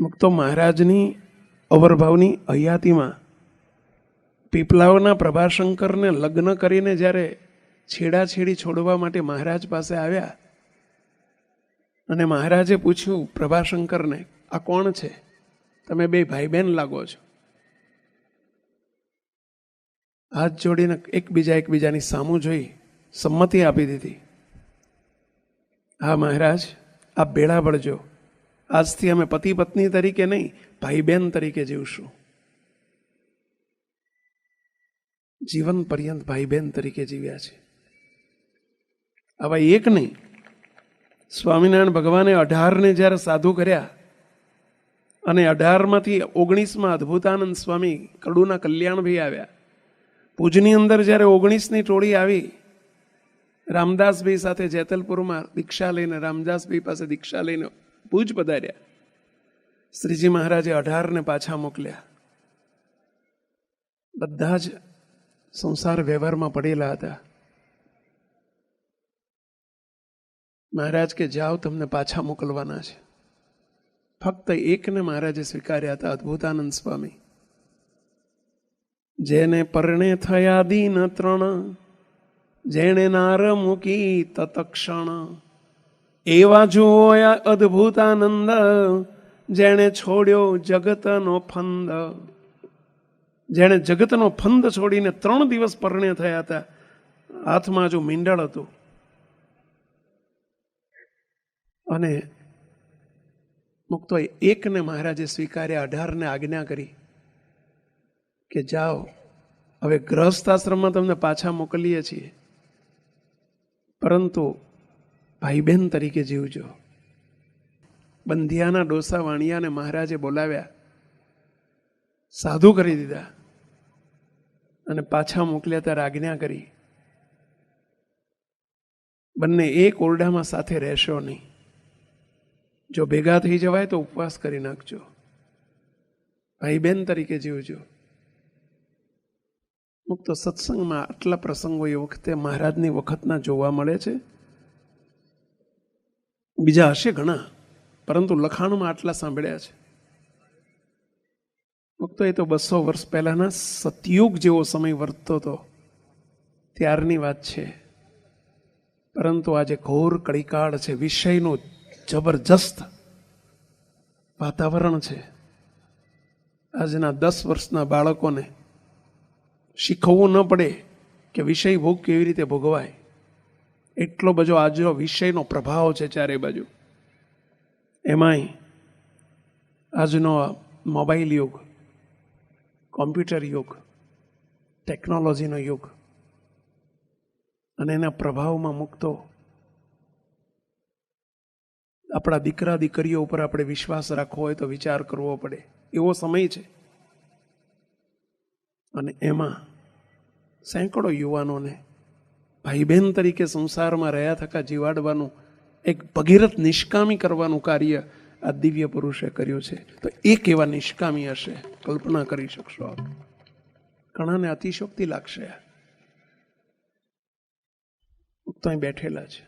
મુક્તો મહારાજની અવરભાવની હયાતીમાં પીપલાવના પ્રભાશંકરને લગ્ન કરીને જ્યારે છેડાછેડી છોડવા માટે મહારાજ પાસે આવ્યા અને મહારાજે પૂછ્યું પ્રભાશંકરને, આ કોણ છે? તમે બે ભાઈ બહેન લાગો છો. હાથ જોડીને એકબીજાની સામું જોઈ સંમતિ આપી દીધી. હા મહારાજ, આપ ભેળા પડજો. આજથી અમે પતિ પત્ની તરીકે નહીં, ભાઈ બહેન તરીકે જીવશું. જીવન પર્યંત ભાઈ બહેન તરીકે જીવ્યા છે. આવા એક નહીં, સ્વામિનારાયણ ભગવાને 18 જ્યારે સાધુ કર્યા અને 18માંથી 19માં અદ્ભુતાનંદ સ્વામી કડુના કલ્યાણભાઈ આવ્યા. ભુજની અંદર જ્યારે 19ની ટોળી આવી, રામદાસભાઈ સાથે જેતલપુરમાં દીક્ષા લઈને, રામદાસભાઈ પાસે દીક્ષા લઈને ભુજ પધાર્યા. શ્રીજી મહારાજે 18ને પાછા મોકલ્યા. બધા જ સંસાર વ્યવહારમાં પડેલા હતા. મહારાજ કે જાઓ, તમને પાછા મોકલવાના છે. ફક્ત એકને મહારાજે સ્વીકાર્યા હતા, અદ્ભુતાનંદ સ્વામી. જેને પરણે થયા દીન 3, જેણે નાર મૂકી તત્ક્ષણ, એવા જુઓ અદ્ભુતાનંદ, જેણે છોડ્યો જગતનો ફંદ. જેણે જગતનો ફંદ છોડીને 3 દિવસ પરણે થયા હતા. હાથમાં જો મીંડળ હતું અને મુક્તો એકને મહારાજે સ્વીકાર્યા. 18ને આજ્ઞા કરી કે જાઓ, હવે ગ્રહસ્થ આશ્રમમાં તમને પાછા મોકલીએ છીએ, પરંતુ ભાઈ બહેન તરીકે જીવજો. બંધિયાના ડોસા વાણિયાને મહારાજે બોલાવ્યા, સાધુ કરી દીધા અને પાછા મોકલ્યા. ત્યારે આજ્ઞા કરી, બંને એક ઓરડામાં સાથે રહેશો નહીં. જો ભેગા થઈ જવાય તો ઉપવાસ કરી નાખજો. ભાઈ બહેન તરીકે જીવજો. મુક્ત સત્સંગમાં આટલા પ્રસંગો એ વખતે મહારાજની વખતના જોવા મળે છે. બીજા હશે ઘણા, પરંતુ લખાણમાં આટલા સાંભળ્યા છે. મુક્ત એ તો 200 વર્ષ પહેલાના સતયુગ જેવો સમય વર્તતો હતો ત્યારની વાત છે. પરંતુ આજે ઘોર કળીકાળ છે. વિષયનું જબરજસ્ત વાતાવરણ છે. આજના 10 વર્ષના બાળકોને શીખવવું ન પડે કે વિષય ભોગ કેવી રીતે ભોગવાય. એટલો બધો આજનો વિષયનો પ્રભાવ છે ચારે બાજુ. એમાંય આજનો મોબાઈલ યુગ, કોમ્પ્યુટર યુગ, ટેકનોલોજીનો યુગ અને એના પ્રભાવમાં મુક્તો આપણા દીકરા દીકરીઓ ઉપર આપણે વિશ્વાસ રાખવો હોય તો વિચાર કરવો પડે એવો સમય છે. અને એમાં સેંકડો યુવાનોને ભાઈ બહેન તરીકે સંસારમાં રહ્યા થકા જીવાડવાનું એક ભગીરથ નિષ્કામી કરવાનું કાર્ય આ દિવ્ય પુરુષે કર્યું છે. તો એક એવા નિષ્કામી હશે, કલ્પના કરી શકશો આપ. ઘણાને અતિશોક્તિ લાગશે. તો અહીં બેઠેલા છે.